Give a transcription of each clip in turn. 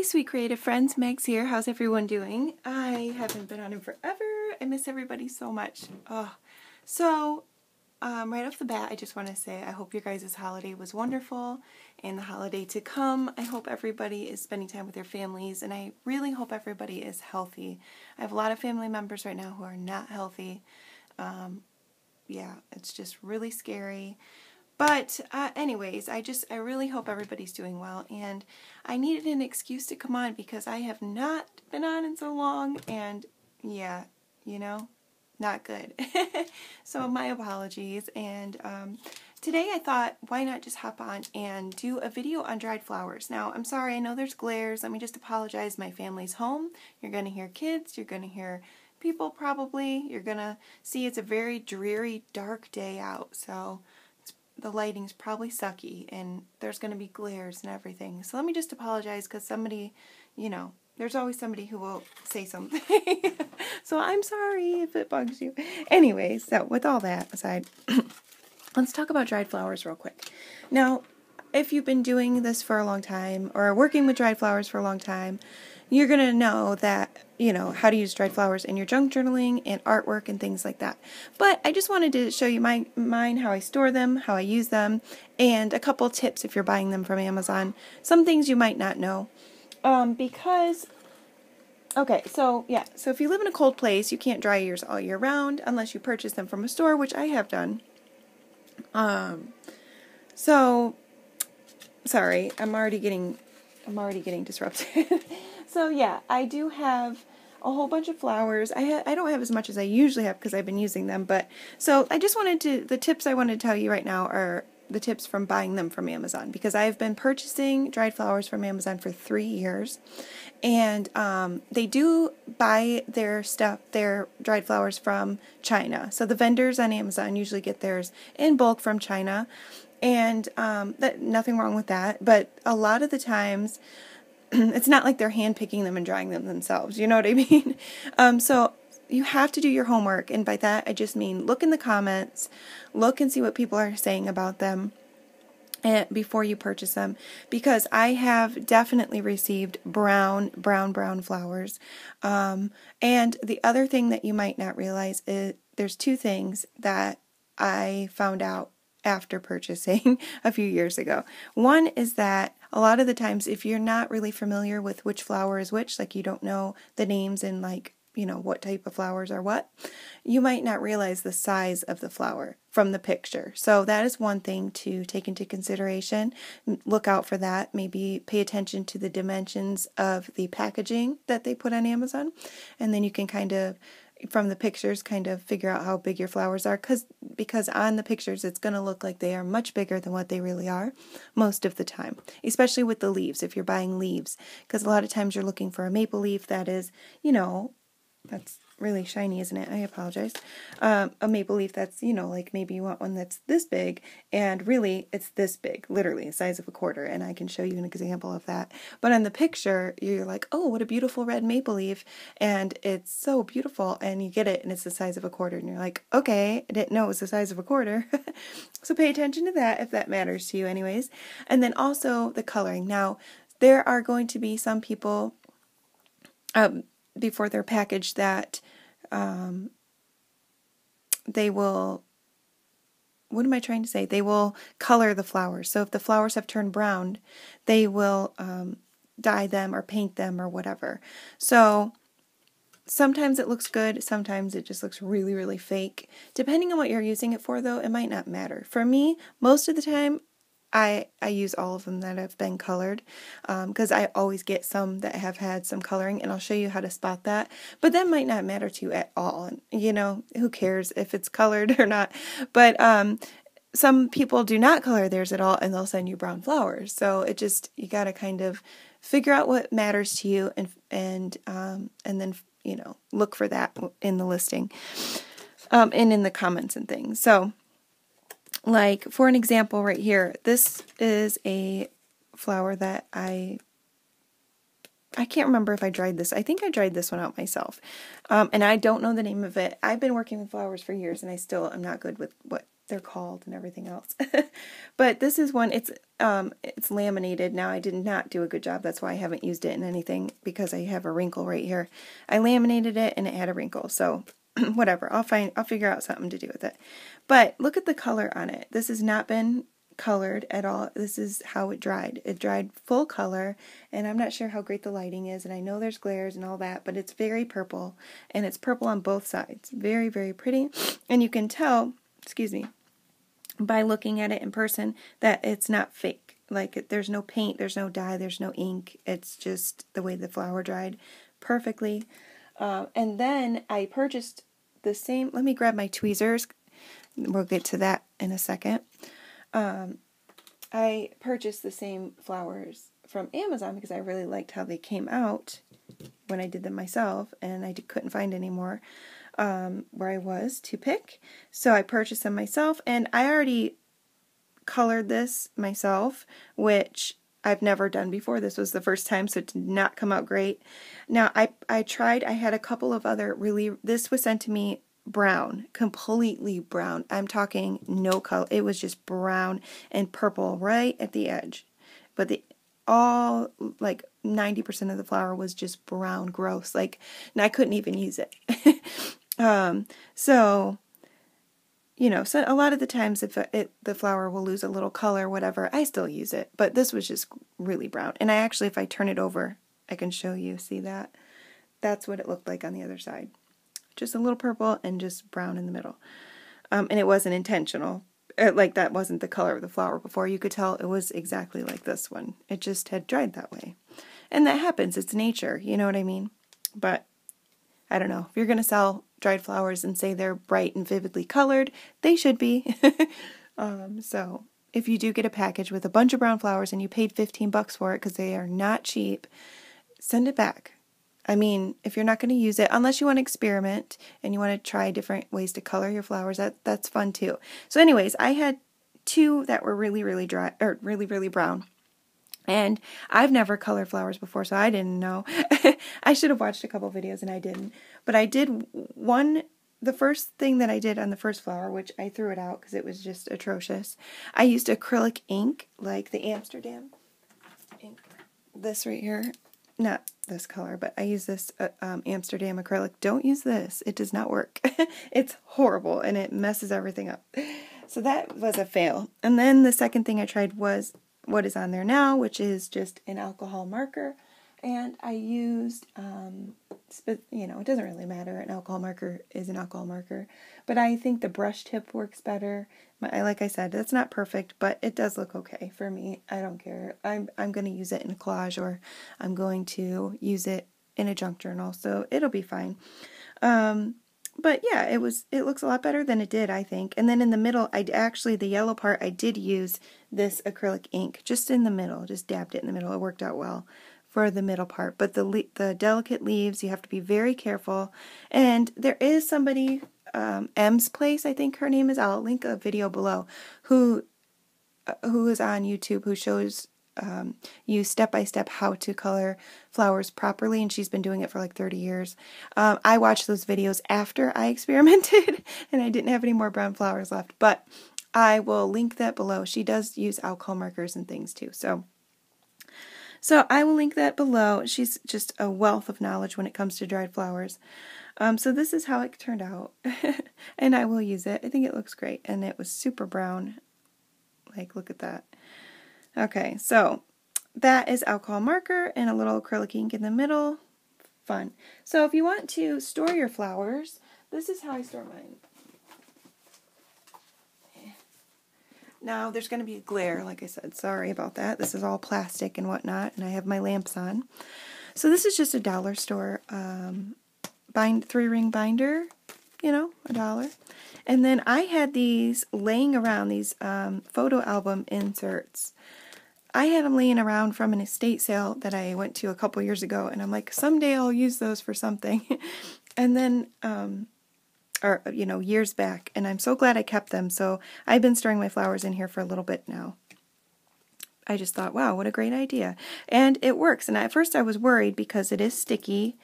Hey, sweet creative friends, Megs here. How's everyone doing? I haven't been on in forever. I miss everybody so much. Right off the bat, I just want to say I hope your guys' holiday was wonderful, and the holiday to come, I hope everybody is spending time with their families, and I really hope everybody is healthy. I have a lot of family members right now who are not healthy. Yeah, it's just really scary. But anyways, I really hope everybody's doing well, and I needed an excuse to come on because I have not been on in so long, and yeah, not good. So my apologies, and today I thought, why not just hop on and do a video on dried flowers. Now, I'm sorry, I know there's glares. Let me just apologize. My family's home. You're going to hear kids. You're going to hear people probably. You're going to see it's a very dreary, dark day out, so the lighting's probably sucky, and there's going to be glares and everything. So let me just apologize, because somebody, there's always somebody who will say something. So I'm sorry if it bugs you. Anyway, so with all that aside, let's talk about dried flowers real quick. Now, if you've been doing this for a long time, or working with dried flowers for a long time, you're going to know that, how to use dried flowers in your junk journaling and artwork and things like that. But I just wanted to show you mine, how I store them, how I use them, and a couple tips if you're buying them from Amazon. Some things you might not know. So if you live in a cold place, you can't dry yours all year round unless you purchase them from a store, which I have done. Sorry, I'm already getting disrupted. So yeah, I do have a whole bunch of flowers. I don't have as much as I usually have because I've been using them, but so I just the tips I want to tell you right now are the tips from buying them from Amazon, because I've been purchasing dried flowers from Amazon for 3 years, and they do buy their dried flowers from China. So the vendors on Amazon usually get theirs in bulk from China, and nothing wrong with that, but a lot of the times it's not like they're hand-picking them and drying them themselves, you know what I mean? So you have to do your homework, and by that I just mean look in the comments, look and see what people are saying about them before you purchase them, because I have definitely received brown flowers. And the other thing that you might not realize is there's 2 things that I found out after purchasing a few years ago. One is that a lot of the times, if you're not really familiar with which flower is which, like you don't know the names and what type of flowers are what, you might not realize the size of the flower from the picture. So that is one thing to take into consideration. Look out for that. Maybe pay attention to the dimensions of the packaging that they put on Amazon, and then you can from the pictures figure out how big your flowers are, because on the pictures it's going to look like they are much bigger than what they really are most of the time, especially with the leaves, if you're buying leaves, because a lot of times you're looking for a maple leaf that is, that's really shiny, isn't it? I apologize. A maple leaf that's, like maybe you want one that's this big, and really it's this big, literally the size of a quarter, and I can show you an example of that. But on the picture, you're like, oh, what a beautiful red maple leaf, and it's so beautiful, and you get it, and it's the size of a quarter, and you're like, okay, I didn't know it was the size of a quarter. So pay attention to that if that matters to you anyways. And then also the coloring. Now, there are going to be some people before they're packaged that they will, what am I trying to say? They will color the flowers. So if the flowers have turned brown, they will dye them or paint them or whatever. So sometimes it looks good, sometimes it just looks really, really fake. Depending on what you're using it for, though, it might not matter. For me, most of the time, I use all of them that have been colored, because I always get some that have had some coloring, and I'll show you how to spot that. But that might not matter to you at all. Who cares if it's colored or not? But some people do not color theirs at all, and they'll send you brown flowers. So you got to figure out what matters to you, and then look for that in the listing, and in the comments and things. So, like, for an example right here, this is a flower that I can't remember if I dried this. I think I dried this one out myself. And I don't know the name of it. I've been working with flowers for years, and I still am not good with what they're called and everything else. But this is one, it's laminated. Now I did not do a good job. That's why I haven't used it in anything, because I have a wrinkle right here. I laminated it and it had a wrinkle. So whatever, I'll figure out something to do with it. But look at the color on it. This has not been colored at all. This is how it dried. It dried full color, and I'm not sure how great the lighting is, and I know there's glares and all that, but it's very purple, and it's purple on both sides. Very, very pretty. And you can tell, excuse me, by looking at it in person that it's not fake. Like, there's no paint, there's no dye, there's no ink. It's just the way the flower dried perfectly. And then I purchased the same, let me grab my tweezers. We'll get to that in a second. I purchased the same flowers from Amazon because I really liked how they came out when I did them myself, and I couldn't find any more where I was to pick. So I purchased them myself, and I already colored this myself, which I've never done before. This was the first time, so it did not come out great. Now, I tried, I had a couple of other this was sent to me brown, completely brown. I'm talking no color. It was just brown and purple right at the edge. But all, like 90% of the flower was just brown, gross. Like, and I couldn't even use it. So, you know, so a lot of the times if the flower will lose a little color, whatever, I still use it. But this was just really brown. And I actually, if I turn it over, I can show you. See that? That's what it looked like on the other side. Just a little purple and just brown in the middle. And it wasn't intentional. Like, that wasn't the color of the flower before. You could tell it was exactly like this one. It just had dried that way. And that happens. It's nature. You know what I mean? But I don't know. If you're going to sell dried flowers and say they're bright and vividly colored, they should be. So if you do get a package with a bunch of brown flowers and you paid $15 for it because they are not cheap, send it back. I mean, if you're not going to use it, unless you want to experiment and you want to try different ways to color your flowers, that's fun too. So anyways, I had two that were really, really dry, or really, really brown. And I've never colored flowers before, so I didn't know. I should have watched a couple videos and I didn't. But I did the first thing that I did on the first flower, which I threw it out because it was just atrocious. I used acrylic ink, like the Amsterdam ink. This right here. Not this color, but I use this Amsterdam acrylic. Don't use this. It does not work. It's horrible, and it messes everything up. So that was a fail. And then the second thing I tried was what is on there now, which is just an alcohol marker. And I used, you know, it doesn't really matter. An alcohol marker is an alcohol marker. But I think the brush tip works better. Like I said, that's not perfect, but it does look okay for me. I don't care. I'm going to use it in a collage, or I'm going to use it in a junk journal, so it'll be fine. But yeah, it looks a lot better than it did, I think. And then in the middle, the yellow part, I did use this acrylic ink just in the middle, just dabbed it in the middle. It worked out well for the middle part. But the delicate leaves, you have to be very careful. And there is somebody, M's Place, I think her name is. I'll link a video below, who is on YouTube, who shows you step-by-step how to color flowers properly, and she's been doing it for like 30 years. I watched those videos after I experimented, and I didn't have any more brown flowers left, but I will link that below. She does use alcohol markers and things too, so I will link that below. She's just a wealth of knowledge when it comes to dried flowers. So this is how it turned out, and I will use it. I think it looks great, and it was super brown. Like, look at that. Okay, so that is alcohol marker and a little acrylic ink in the middle. Fun. So if you want to store your flowers, this is how I store mine. Now, there's going to be a glare, like I said. Sorry about that. This is all plastic and whatnot, and I have my lamps on. So this is just a dollar store 3-ring binder, you know, $1. And then I had these laying around, these photo album inserts. I had them laying around from an estate sale that I went to a couple years ago, and I'm like, someday I'll use those for something. And then, years back, and I'm so glad I kept them. So I've been storing my flowers in here for a little bit now. I just thought, wow, what a great idea. And it works. And at first I was worried because it is sticky,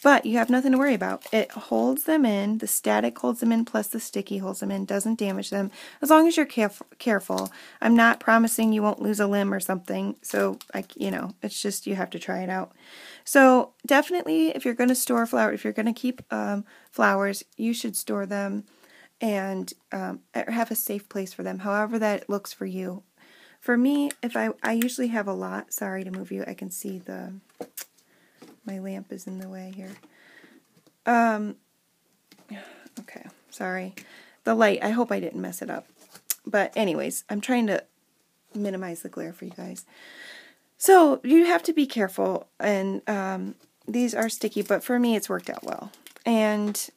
But you have nothing to worry about. It holds them in. The static holds them in, plus the sticky holds them in. Doesn't damage them. As long as you're careful. I'm not promising you won't lose a limb or something. So, it's just you have to try it out. So, definitely, if you're going to store flowers, if you're going to keep flowers, you should store them and have a safe place for them, however that looks for you. For me, if I usually have a lot. Sorry to move you. I can see my lamp is in the way here. Okay, sorry. The light, I hope I didn't mess it up. But anyways, I'm trying to minimize the glare for you guys. So, you have to be careful, and these are sticky, but for me it's worked out well. And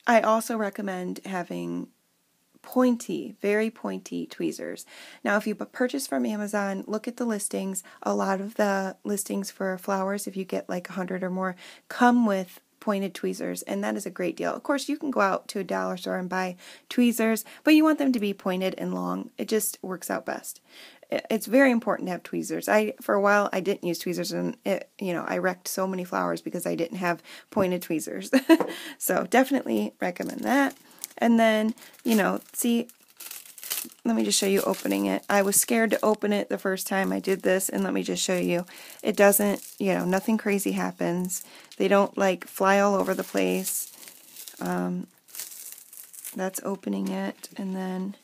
I also recommend having very pointy tweezers. Now, if you purchase from Amazon, look at the listings. A lot of the listings for flowers, if you get like 100 or more, come with pointed tweezers, and that is a great deal. Of course, you can go out to a dollar store and buy tweezers, but you want them to be pointed and long. It just works out best. It's very important to have tweezers. For a while, I didn't use tweezers, and I wrecked so many flowers because I didn't have pointed tweezers. So definitely recommend that. And then, see, let me just show you opening it. I was scared to open it the first time I did this, and let me just show you. It doesn't, nothing crazy happens. They don't, fly all over the place. That's opening it, and then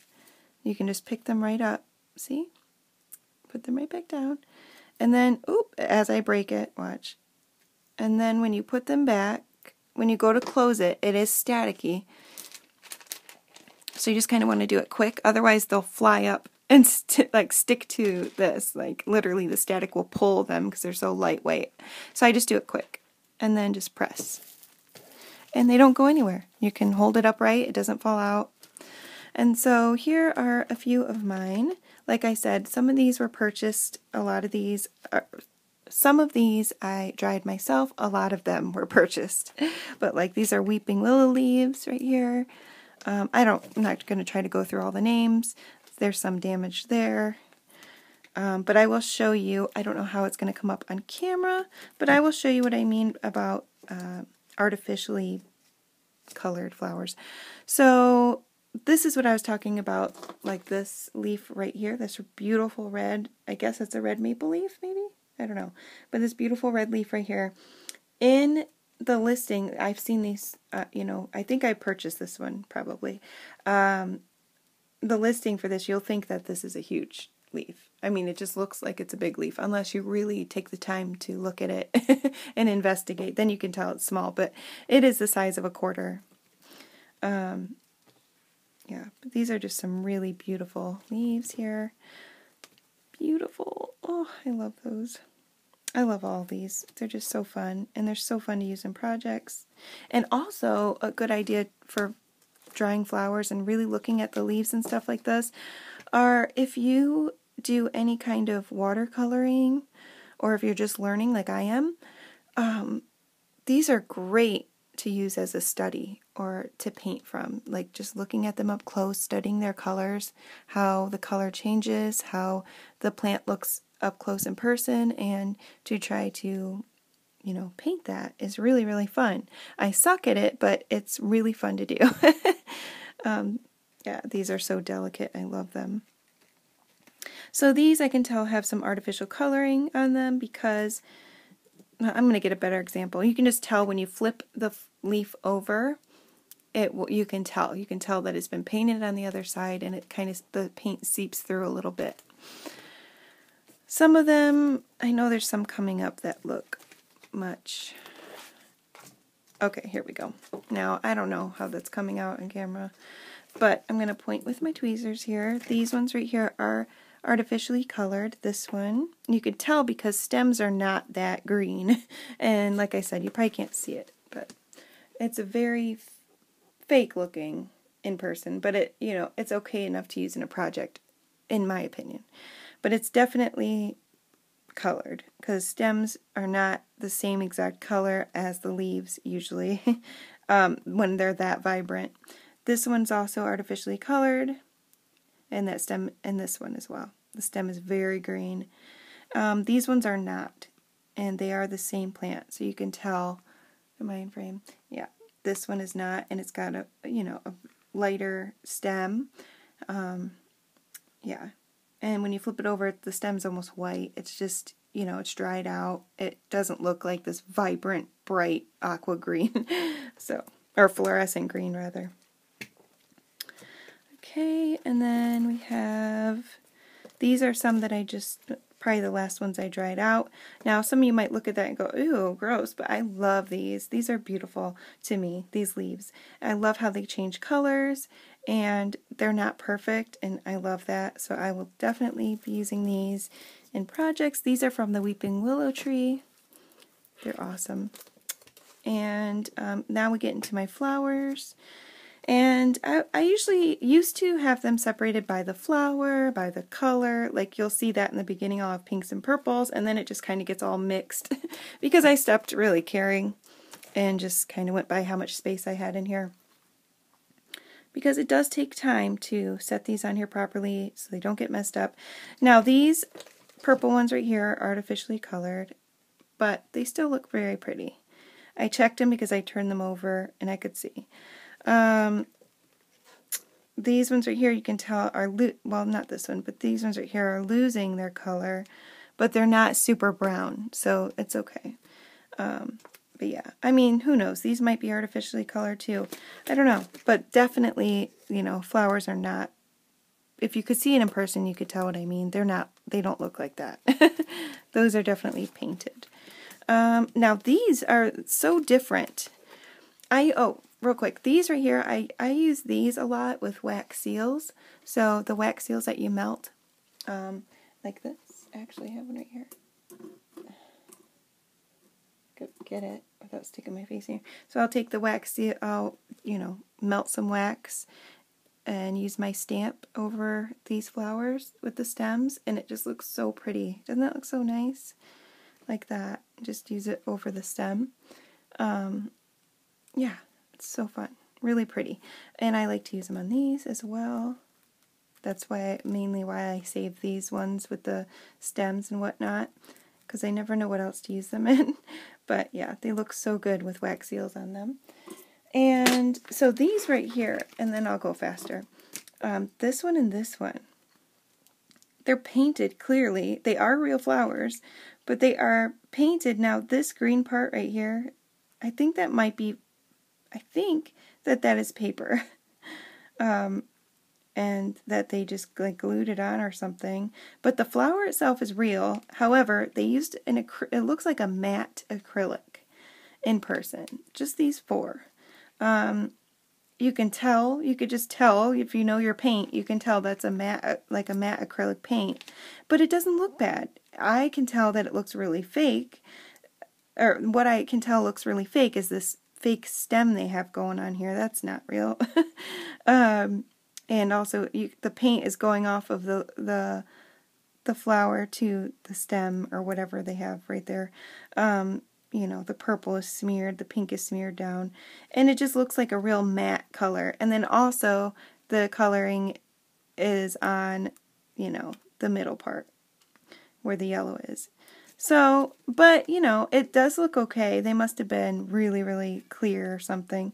you can just pick them right up. See? Put them right back down. And then, as I break it, watch. And then when you put them back, when you go to close it, it is staticky. So you just kind of want to do it quick, otherwise they'll fly up and stick to this. Literally the static will pull them because they're so lightweight. So I just do it quick and then just press. And they don't go anywhere. You can hold it upright, it doesn't fall out. And so here are a few of mine. Like I said, some of these were purchased, some of these I dried myself, a lot of them were purchased. But these are weeping willow leaves right here. I'm not going to try to go through all the names. There's some damage there. But I will show you, I don't know how it's going to come up on camera, but I will show you what I mean about artificially colored flowers. So this is what I was talking about, this leaf right here, this beautiful red, I guess it's a red maple leaf, maybe? I don't know. But this beautiful red leaf right here. In the listing, I've seen these, I think I purchased this one, probably. The listing for this, you'll think that this is a huge leaf. I mean, it just looks like it's a big leaf, unless you really take the time to look at it and investigate. Then you can tell it's small, but it is the size of a quarter. Yeah, but these are just some really beautiful leaves here. Beautiful. Oh, I love those. I love all these. They're just so fun, and they're so fun to use in projects. And also, a good idea for drying flowers and really looking at the leaves and stuff like this are if you do any kind of watercoloring, or if you're just learning like I am, these are great to use as a study or to paint from. Just looking at them up close, studying their colors, how the color changes, how the plant looks up close in person, and to try to, paint that is really, really fun. I suck at it, but it's really fun to do. Yeah, these are so delicate. I love them. So these, I can tell, have some artificial coloring on them because, I'm going to get a better example. You can just tell when you flip the leaf over, you can tell that it's been painted on the other side, and the paint seeps through a little bit. Some of them, I know there's some coming up that look much. Okay, here we go. Now, I don't know how that's coming out on camera, but I'm going to point with my tweezers here. These ones right here are artificially colored. This one, you could tell because stems are not that green. And like I said, you probably can't see it, but it's a very fake looking in person, but it's okay enough to use in a project, in my opinion. But it's definitely colored because stems are not the same exact color as the leaves usually when they're that vibrant. This one's also artificially colored, and that stem, and this one as well. The stem is very green. These ones are not. and they are the same plant. So you can tell, am I in frame? Yeah, this one is not, and it's got a, you know, a lighter stem. Yeah, and when you flip it over, the stem's almost white. It's just, you know, it's dried out. It doesn't look like this vibrant, bright aqua green, so, or fluorescent green rather. Okay, and then we have, these are some that I just, probably the last ones I dried out. Now, some of you might look at that and go, ooh, gross, but I love these. These are beautiful to me, these leaves. I love how they change colors, and they're not perfect, and I love that, so I will definitely be using these in projects. These are from the Weeping Willow Tree. They're awesome. And now we get into my flowers. And I usually used to have them separated by the flower, by the color. Like you'll see that in the beginning I'll have pinks and purples, and then it just kind of gets all mixed because I stopped really caring and just kind of went by how much space I had in here. Because it does take time to set these on here properly so they don't get messed up. Now these purple ones right here are artificially colored, but they still look very pretty. I checked them because I turned them over and I could see. These ones right here you can tell are, well, not this one, but these ones right here are losing their color, but they're not super brown, so it's okay. But yeah, I mean, who knows? These might be artificially colored too. I don't know, but definitely, you know, flowers are not, if you could see it in person, you could tell what I mean. They're not, they don't look like that. Those are definitely painted. Now these are so different. Oh, real quick, these right here, I use these a lot with wax seals. So the wax seals that you melt, like this. I actually have one right here. Go get it without sticking my face in here. So I'll take the wax seal, I'll, you know, melt some wax and use my stamp over these flowers with the stems, and it just looks so pretty. Doesn't that look so nice? Like that. Just use it over the stem. Yeah, it's so fun. Really pretty. And I like to use them on these as well. That's mainly why I save these ones with the stems and whatnot, because I never know what else to use them in. But yeah, they look so good with wax seals on them. And so these right here, and then I'll go faster. This one and this one, they're painted clearly. They are real flowers, but they are painted. Now this green part right here, I think that might be, I think that is paper. And that they just like glued it on or something. But the flower itself is real. However, they used it looks like a matte acrylic in person. Just these four. You can tell, you could just tell if you know your paint, you can tell that's a matte, like a matte acrylic paint. But it doesn't look bad. I can tell that it looks really fake. Or what I can tell looks really fake is this fake stem they have going on here. That's not real. And also, the paint is going off of the flower to the stem or whatever they have right there. You know, the purple is smeared, the pink is smeared down, and it just looks like a real matte color. And then also, the coloring is on, you know, the middle part where the yellow is. So, but, you know, it does look okay. They must have been really, really clear or something.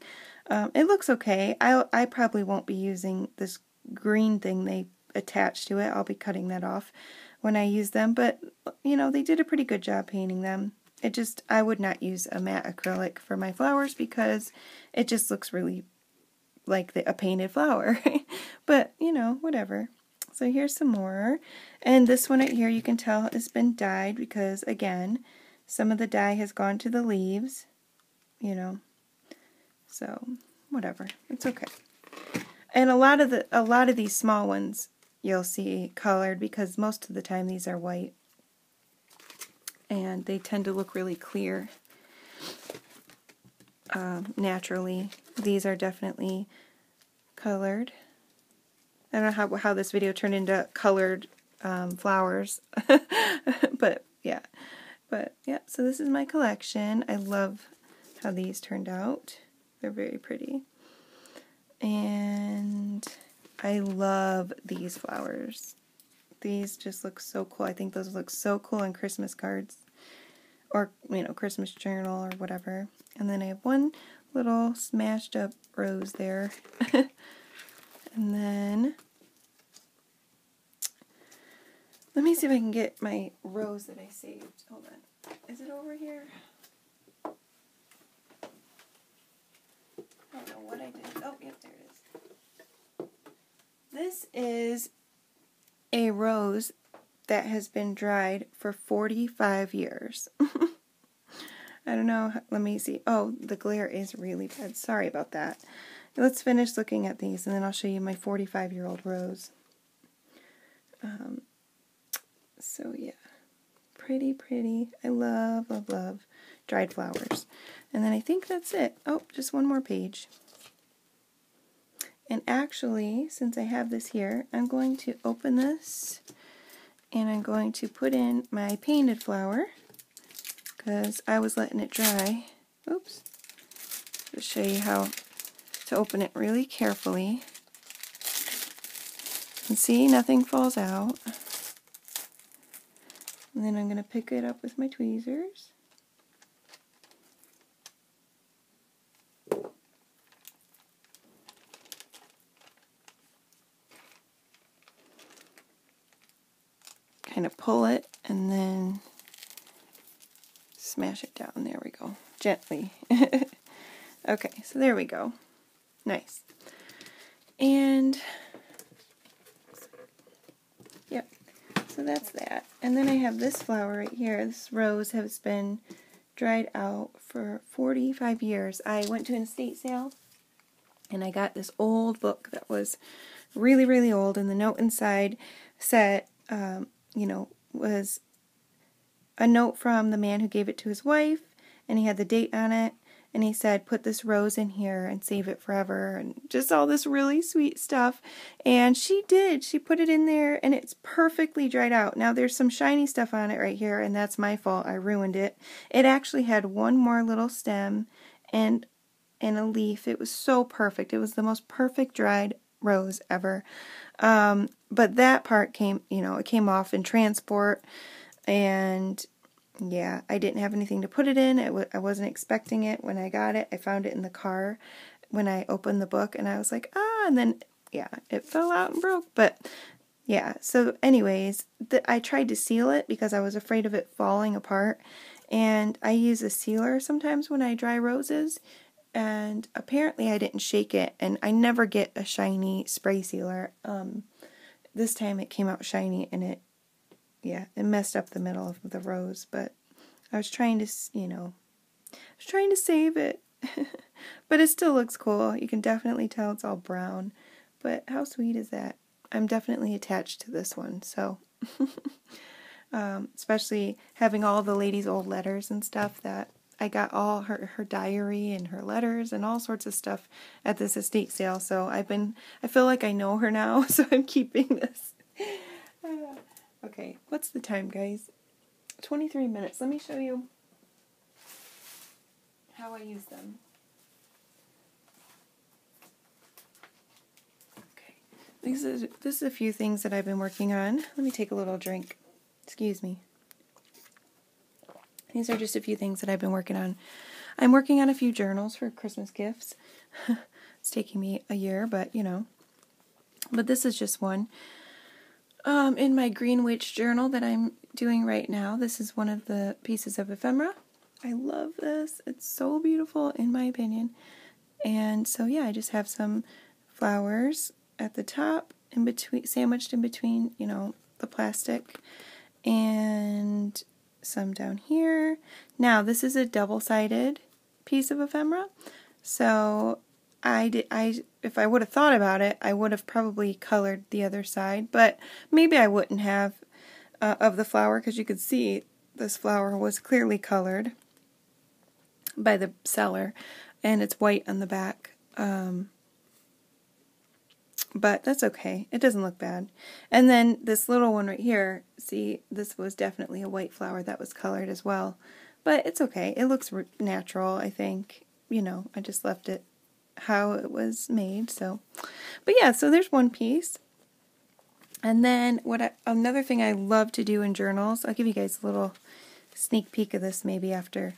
It looks okay. I probably won't be using this green thing they attached to it. I'll be cutting that off when I use them. But, you know, they did a pretty good job painting them. It just, I would not use a matte acrylic for my flowers because it just looks really like a painted flower. But, you know, whatever. So here's some more. And this one right here you can tell has been dyed because, again, some of the dye has gone to the leaves, you know. So, whatever. It's okay. And a lot of these small ones you'll see colored because most of the time these are white. And they tend to look really clear naturally. These are definitely colored. I don't know how this video turned into colored flowers. But yeah, so this is my collection. I love how these turned out. They're very pretty. And I love these flowers. These just look so cool. I think those look so cool on Christmas cards. or, you know, Christmas journal or whatever. And then I have one little smashed up rose there. And then, let me see if I can get my rose that I saved. Hold on. Is it over here? I don't know what I did. Oh, yep, there it is. This is a rose that has been dried for 45 years. I don't know. Let me see. Oh, the glare is really bad. Sorry about that. Let's finish looking at these, and then I'll show you my 45-year-old rose. So, yeah. Pretty, pretty. I love, love, love dried flowers. And then I think that's it. Oh, just one more page. And actually, since I have this here, I'm going to open this, and I'm going to put in my painted flower, because I was letting it dry. Oops. To show you how to open it really carefully. And see, nothing falls out. And then I'm going to pick it up with my tweezers. Kind of pull it and then smash it down. There we go. Gently. Okay, so there we go. Nice. And, yep, so that's that. And then I have this flower right here. This rose has been dried out for 45 years. I went to an estate sale, and I got this old book that was really, really old, and the note inside said, you know, was a note from the man who gave it to his wife, and he had the date on it. And he said, put this rose in here and save it forever, and just all this really sweet stuff. And she did. She put it in there, and it's perfectly dried out. Now, there's some shiny stuff on it right here, and that's my fault. I ruined it. It actually had one more little stem and a leaf. It was so perfect. It was the most perfect dried rose ever. But that part came, you know, it came off in transport, and yeah, I didn't have anything to put it in. I wasn't expecting it when I got it. I found it in the car when I opened the book, and I was like, and then, yeah, it fell out and broke. But, yeah, so anyways, I tried to seal it because I was afraid of it falling apart, and I use a sealer sometimes when I dry roses, and apparently I didn't shake it, and I never get a shiny spray sealer. This time it came out shiny, and it messed up the middle of the rose, but I was trying to, you know, save it. But it still looks cool. You can definitely tell it's all brown. But how sweet is that? I'm definitely attached to this one, so. Especially having all the lady's old letters and stuff that I got all her diary and her letters and all sorts of stuff at this estate sale. So I feel like I know her now, so I'm keeping this. Okay, what's the time, guys? 23 minutes. Let me show you how I use them. Okay, this is a few things that I've been working on. Let me take a little drink. Excuse me. These are just a few things that I've been working on. I'm working on a few journals for Christmas gifts. It's taking me a year, but you know. But this is just one. In my Green Witch journal that I'm doing right now, this is one of the pieces of ephemera. I love this. It's so beautiful, in my opinion. And so, yeah, I just have some flowers at the top, in between, sandwiched in between, you know, the plastic, and some down here. Now, this is a double-sided piece of ephemera, so if I would have thought about it, I would have probably colored the other side, but maybe I wouldn't have of the flower, because you could see this flower was clearly colored by the seller, and it's white on the back. But that's okay. It doesn't look bad. And then this little one right here, see, this was definitely a white flower that was colored as well. But it's okay. It looks natural, I think. You know, I just left it how it was made. So, but yeah, so there's one piece. And then another thing I love to do in journals, I'll give you guys a little sneak peek of this maybe after,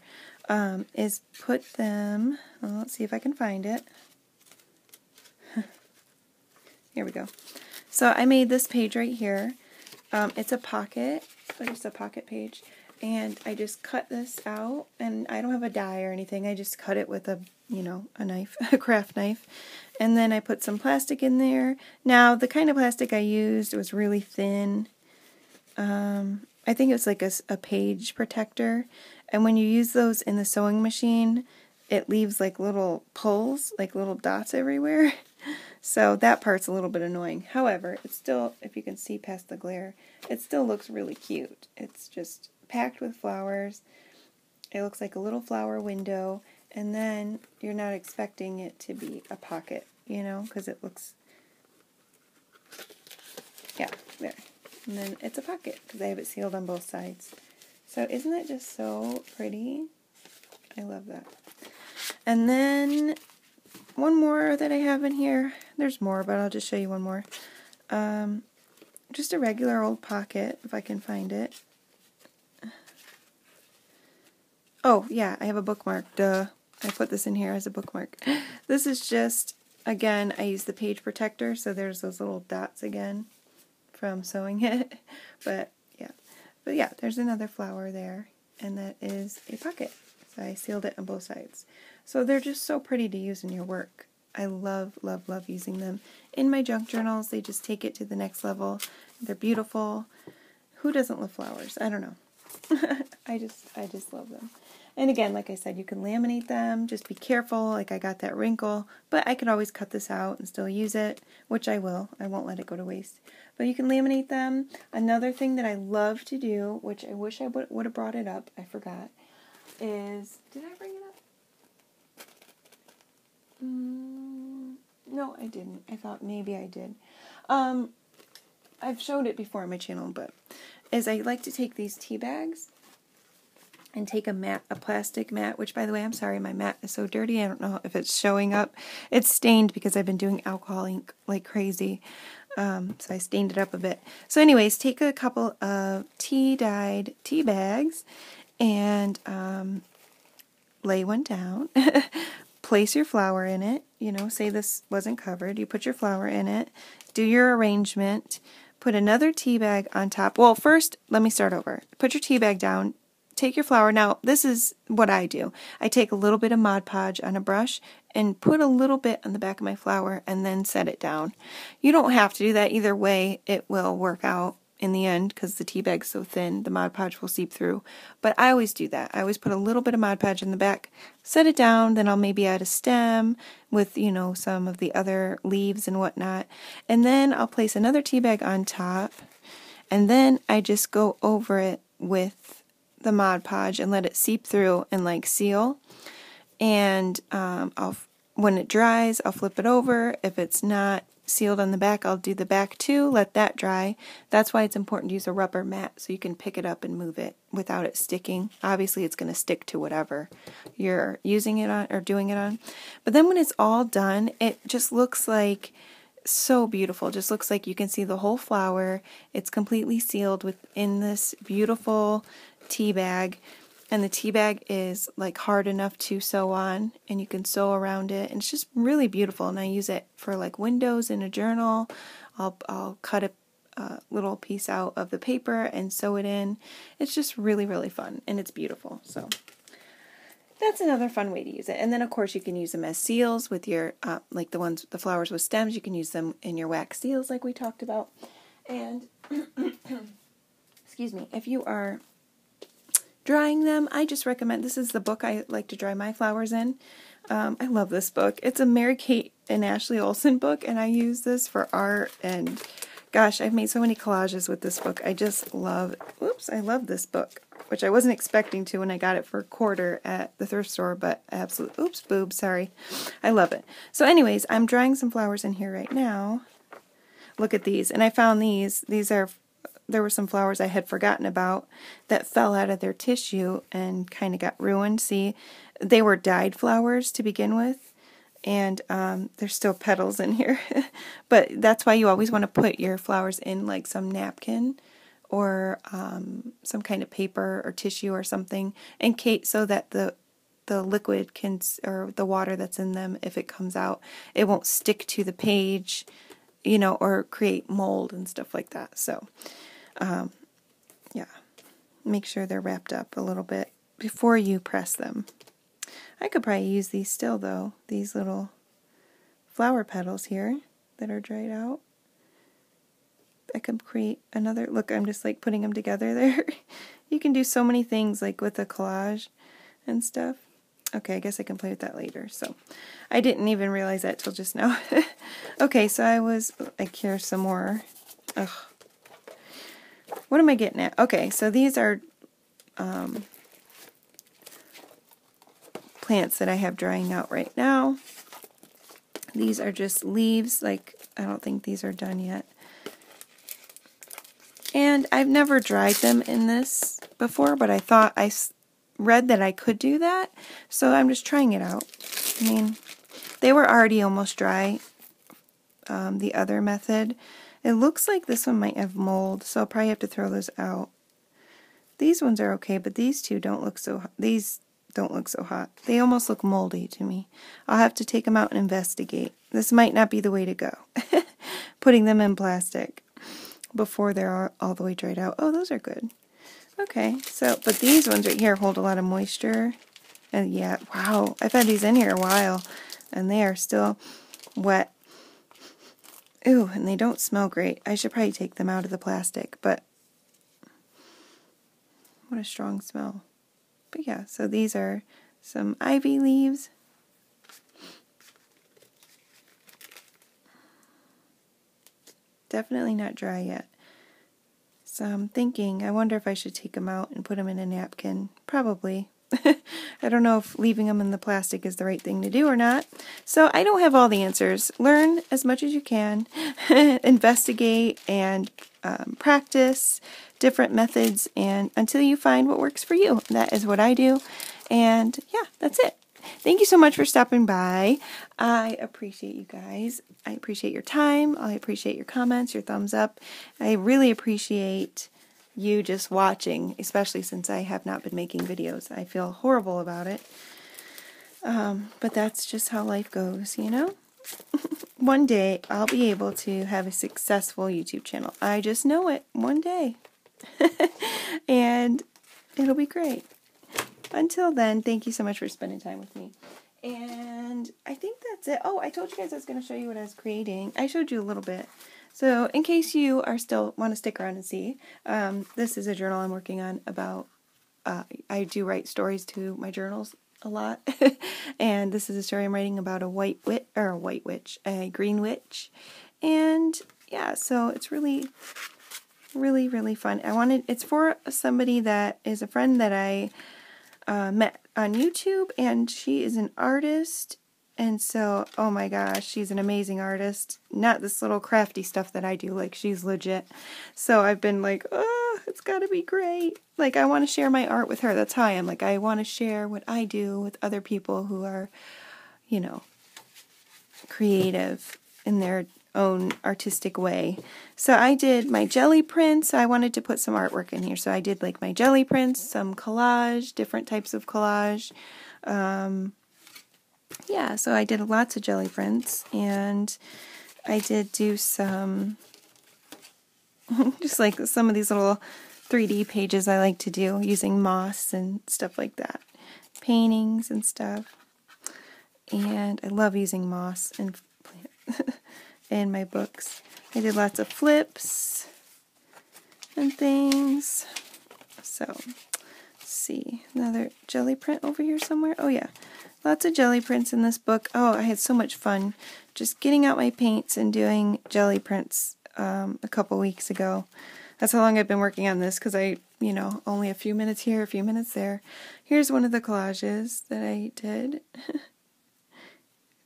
is put them, well, let's see if I can find it. Here we go. So I made this page right here. It's a pocket, just a pocket page, and I just cut this out, and I don't have a die or anything. I just cut it with a, a knife, a craft knife, and then I put some plastic in there. Now, the kind of plastic I used was really thin. I think it was like a page protector, and when you use those in the sewing machine, it leaves like little pulls, like little dots everywhere. So that part's a little bit annoying. However, it's still, if you can see past the glare, it still looks really cute. It's just packed with flowers. It looks like a little flower window, and then you're not expecting it to be a pocket, because it looks, yeah, there. And then it's a pocket, because I have it sealed on both sides. So isn't that just so pretty? I love that. And then one more that I have in here. There's more, but I'll just show you one more. Just a regular old pocket, if I can find it. Oh, yeah, I have a bookmark. Duh. I put this in here as a bookmark. This is just, again, I use the page protector, so there's those little dots again from sewing it. But yeah, there's another flower there, and that is a pocket. So I sealed it on both sides. So they're just so pretty to use in your work. I love, love, love using them in my junk journals. They just take it to the next level. They're beautiful. Who doesn't love flowers? I don't know. I just love them. And again, like I said, you can laminate them. Just be careful. Like I got that wrinkle, but I could always cut this out and still use it, which I will. I won't let it go to waste. But you can laminate them. Another thing that I love to do, which I wish I would have brought it up, I forgot, is, did I bring it up? No, I didn't. I thought maybe I did. I've showed it before on my channel, but is I like to take these tea bags and take a plastic mat, which by the way, I'm sorry, my mat is so dirty. I don't know if it's showing up. It's stained because I've been doing alcohol ink like crazy. So I stained it up a bit. So anyways, take a couple of tea-dyed tea bags and lay one down. Place your flower in it. Say this wasn't covered. You put your flower in it. Do your arrangement. Put another tea bag on top. Well, first, let me start over. Put your tea bag down. Take your flower. Now, this is what I do. I take a little bit of Mod Podge on a brush and put a little bit on the back of my flower and then set it down. You don't have to do that. Either way, it will work out in the end because the tea bag's so thin, the Mod Podge will seep through. But I always do that. I always put a little bit of Mod Podge in the back, set it down, then I'll maybe add a stem with, some of the other leaves and whatnot. And then I'll place another tea bag on top, and then I just go over it with the Mod Podge and let it seep through and like seal. And when it dries, I'll flip it over. If it's not sealed on the back, I'll do the back too, let that dry. That's why it's important to use a rubber mat so you can pick it up and move it without it sticking. Obviously it's going to stick to whatever you're using it on or doing it on. But then when it's all done, it just looks like so beautiful. Just looks like you can see the whole flower. It's completely sealed within this beautiful tea bag. And the tea bag is like hard enough to sew on, and you can sew around it, and it's just really beautiful. And I use it for like windows in a journal. I'll cut a little piece out of the paper and sew it in. It's just really, really fun, and it's beautiful. So that's another fun way to use it. And then of course you can use them as seals with your like the flowers with stems. You can use them in your wax seals like we talked about. And excuse me, if you are drying them, I just recommend, this is the book I like to dry my flowers in. I love this book. It's a Mary Kate and Ashley Olsen book, and I use this for art, and gosh, I've made so many collages with this book. I just love, I love this book, which I wasn't expecting to when I got it for a quarter at the thrift store, but absolutely, sorry. I love it. So anyways, I'm drying some flowers in here right now. Look at these, and I found these. There were some flowers I had forgotten about that fell out of their tissue and kind of got ruined. See, they were dyed flowers to begin with, and there's still petals in here. But that's why you always want to put your flowers in like some napkin or some kind of paper or tissue or something, in case, so that the liquid can, or the water that's in them, if it comes out, it won't stick to the page, you know, or create mold and stuff like that. So, yeah, make sure they're wrapped up a little bit before you press them. I could probably use these still, though, these little flower petals here that are dried out. I could create another, look, I'm just like putting them together there. You can do so many things like with a collage and stuff. Okay, I guess I can play with that later. So I didn't even realize that till just now. Okay, so I was, like, here's some more. Ugh. What am I getting at? Okay, so these are plants that I have drying out right now. These are just leaves, like, I don't think these are done yet. And I've never dried them in this before, but I thought I read that I could do that, so I'm just trying it out. I mean, they were already almost dry, the other method. It looks like this one might have mold, so I'll probably have to throw those out. These ones are okay, but these two don't look so, these don't look so hot. They almost look moldy to me. I'll have to take them out and investigate. This might not be the way to go. Putting them in plastic before they're all the way dried out. Oh, those are good. Okay, so, but these ones right here hold a lot of moisture. And yeah, wow, I've had these in here a while, and they are still wet. Ooh, and they don't smell great. I should probably take them out of the plastic, but what a strong smell. But yeah, so these are some ivy leaves. Definitely not dry yet. So I'm thinking, I wonder if I should take them out and put them in a napkin. Probably. I don't know if leaving them in the plastic is the right thing to do or not. So I don't have all the answers. Learn as much as you can. Investigate and practice different methods, and until you find what works for you. That is what I do. And yeah, that's it. Thank you so much for stopping by. I appreciate you guys. I appreciate your time. I appreciate your comments, your thumbs up. I really appreciate you just watching, especially since I have not been making videos. I feel horrible about it. But that's just how life goes, you know? One day I'll be able to have a successful YouTube channel. I just know it. One day. And it'll be great. Until then, thank you so much for spending time with me. And I think that's it. Oh, I told you guys I was going to show you what I was creating. I showed you a little bit. So in case you are still want to stick around and see, this is a journal I'm working on about, I do write stories to my journals a lot. And this is a story I'm writing about a a green witch. And yeah, so it's really, really, really fun. It's for somebody that is a friend that I met on YouTube, and she is an artist, and so, oh my gosh, she's an amazing artist. Not this little crafty stuff that I do, like, she's legit. So I've been like, oh, it's gotta be great. Like, I want to share my art with her. That's how I am. Like, I want to share what I do with other people who are, you know, creative in their own artistic way. So I did my jelly prints. I wanted to put some artwork in here. So I did like my jelly prints, some collage, different types of collage. Yeah, so I did lots of jelly prints, and I did do some, just like some of these little 3D pages I like to do using moss and stuff like that. Paintings and stuff. And I love using moss and in my books. I did lots of flips and things. So, let's see. Another jelly print over here somewhere. Oh yeah, lots of jelly prints in this book. Oh, I had so much fun just getting out my paints and doing jelly prints a couple weeks ago. That's how long I've been working on this, because only a few minutes here, a few minutes there. Here's one of the collages that I did.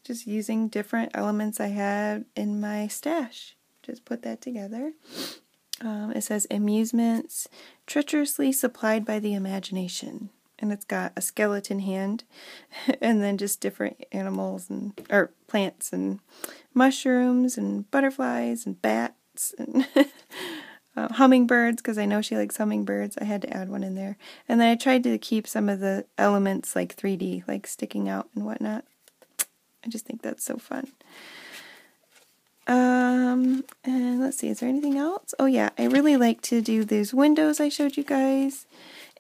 Just using different elements I had in my stash. Just put that together. It says, amusements treacherously supplied by the imagination. And it's got a skeleton hand, and then just different animals, or plants, and mushrooms, and butterflies, and bats, and hummingbirds, because I know she likes hummingbirds. I had to add one in there. And then I tried to keep some of the elements like 3D, like sticking out and whatnot. I just think that's so fun. And let's see, is there anything else? Oh yeah, I really like to do these windows I showed you guys.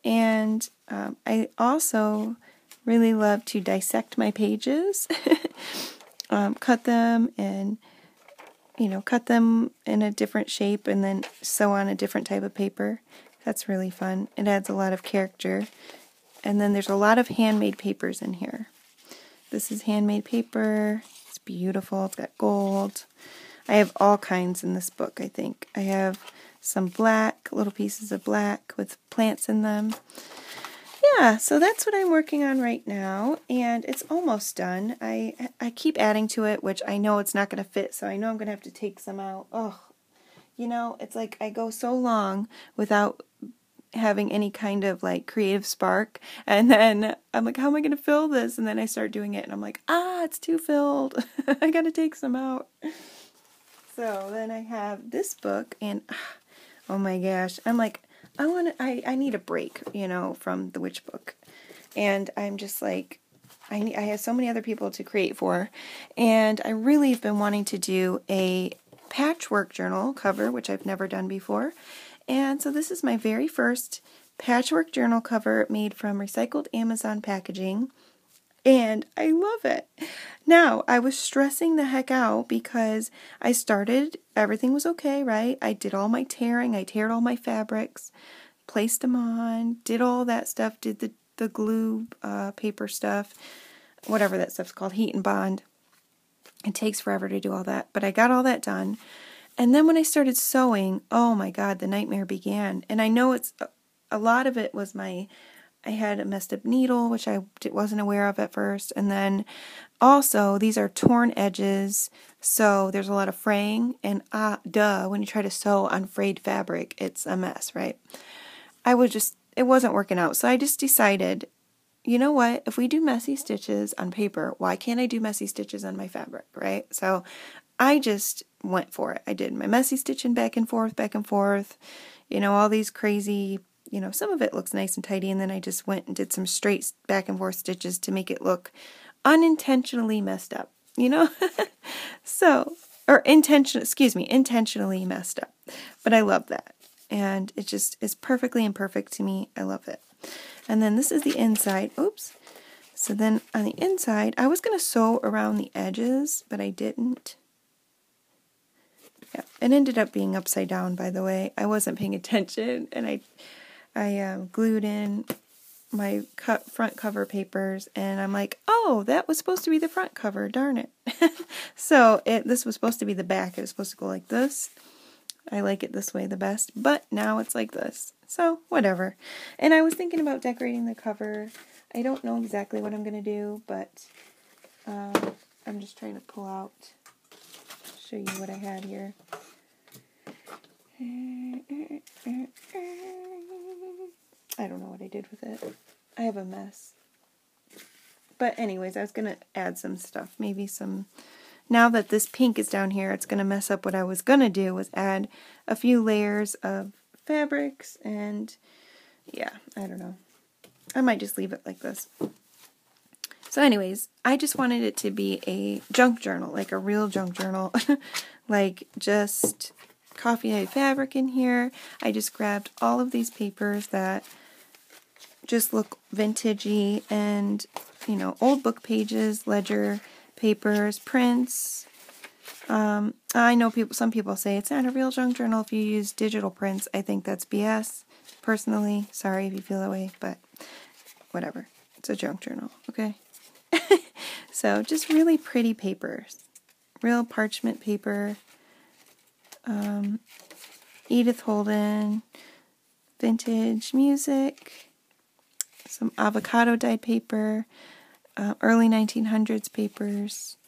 And I also really love to dissect my pages. Cut them and, cut them in a different shape and then sew on a different type of paper. That's really fun. It adds a lot of character. And then there's a lot of handmade papers in here. This is handmade paper. It's beautiful. It's got gold. I have all kinds in this book, I think. I have some black, little pieces of black with plants in them. Yeah, so that's what I'm working on right now, and it's almost done. I keep adding to it, which I know it's not going to fit, so I know I'm going to have to take some out. Oh, it's like I go so long without having any kind of like creative spark, and then I'm like, how am I going to fill this? And then I start doing it, and I'm like, it's too filled. I got to take some out. So then I have this book, and oh my gosh, I'm like, I need a break, from the witch book. And I'm just like, I have so many other people to create for, and I really have been wanting to do a patchwork journal cover, which I've never done before. And so this is my very first patchwork journal cover made from recycled Amazon packaging. And I love it. Now, I was stressing the heck out because I started, everything was okay, right? I did all my tearing, I teared all my fabrics, placed them on, did all that stuff, did the glue paper stuff, whatever that stuff's called, heat and bond. It takes forever to do all that, but I got all that done. And then when I started sewing, oh my God, the nightmare began. And I know a lot of it was I had a messed up needle, which I wasn't aware of at first. And then also, these are torn edges, so there's a lot of fraying. And when you try to sew on frayed fabric, it's a mess, right? It wasn't working out. So I just decided, you know what? If we do messy stitches on paper, why can't I do messy stitches on my fabric, right? So I just went for it. I did my messy stitching back and forth, all these crazy, some of it looks nice and tidy, and then I just went and did some straight back and forth stitches to make it look unintentionally messed up, intentionally messed up. But I love that. And it just is perfectly imperfect to me. I love it. And then this is the inside. Oops. So then on the inside, I was going to sew around the edges, but I didn't. Yeah, it ended up being upside down, by the way. I wasn't paying attention, and I glued in my front cover papers, and I'm like, oh, that was supposed to be the front cover, darn it. So this was supposed to be the back. It was supposed to go like this. I like it this way the best, but now it's like this. So, whatever. And I was thinking about decorating the cover. I don't know exactly what I'm going to do, but I'm just trying to pull out, show you what I had here. I don't know what I did with it. I have a mess. But anyways, I was going to add some stuff. Maybe some... Now that this pink is down here, it's going to mess up what I was going to do, was add a few layers of fabrics, and yeah, I don't know. I might just leave it like this. So anyways, I just wanted it to be a junk journal, like a real junk journal, like just coffee-dyed fabric in here. I just grabbed all of these papers that just look vintagey and, old book pages, ledger papers, prints. I know some people say it's not a real junk journal if you use digital prints. I think that's BS, personally. Sorry if you feel that way, but whatever. It's a junk journal, okay? So, just really pretty papers. Real parchment paper. Edith Holden. Vintage music. Some avocado dyed paper. Early 1900s papers,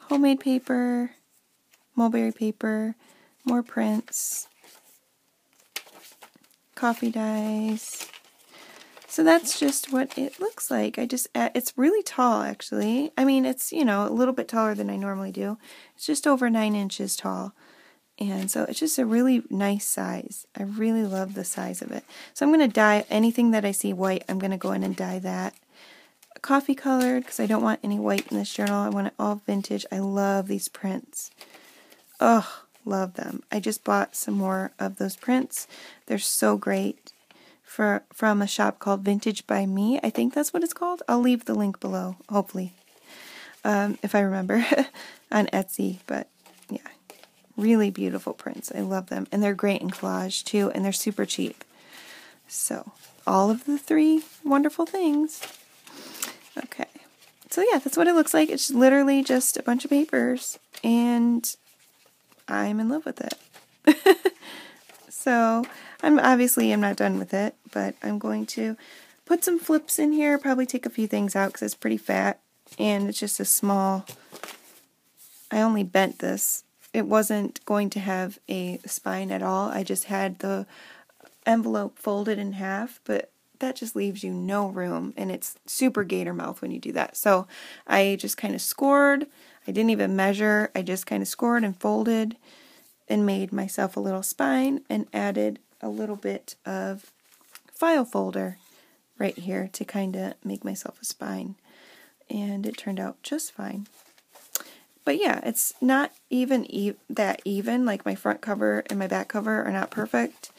homemade paper, mulberry paper, more prints, coffee dyes. So that's just what it looks like. It's really tall, actually. I mean, it's, a little bit taller than I normally do. It's just over 9 inches tall. And so it's just a really nice size. I really love the size of it. So I'm going to dye anything that I see white. I'm going to go in and dye that coffee colored because I don't want any white in this journal. I want it all vintage. I love these prints. Oh, love them. I just bought some more of those prints. They're so great from a shop called Vintage by Me. I think that's what it's called. I'll leave the link below, hopefully, if I remember, on Etsy. But yeah, really beautiful prints. I love them. And they're great in collage too, and they're super cheap. So, all of the 3 wonderful things. Okay. So yeah, that's what it looks like. It's literally just a bunch of papers, and I'm in love with it. So, I'm not done with it, but I'm going to put some flips in here, probably take a few things out because it's pretty fat, and it's just a small, I only bent this. It wasn't going to have a spine at all. I just had the envelope folded in half, but that just leaves you no room, and it's super gator mouth when you do that. So I just kind of scored. I didn't even measure. I just kind of scored and folded and made myself a little spine and added a little bit of file folder right here to kind of make myself a spine. And it turned out just fine. But yeah, it's not even that even. Like my front cover and my back cover are not perfect.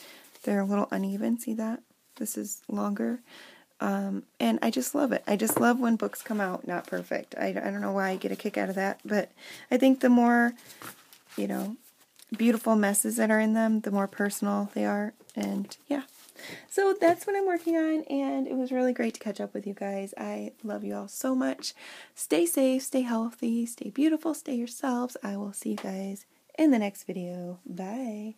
They're a little uneven. See that? This is longer. And I just love it. I just love when books come out not perfect. I don't know why I get a kick out of that, but I think the more, beautiful messes that are in them, the more personal they are. And yeah. So that's what I'm working on, and it was really great to catch up with you guys. I love you all so much. Stay safe, stay healthy, stay beautiful, stay yourselves. I will see you guys in the next video. Bye.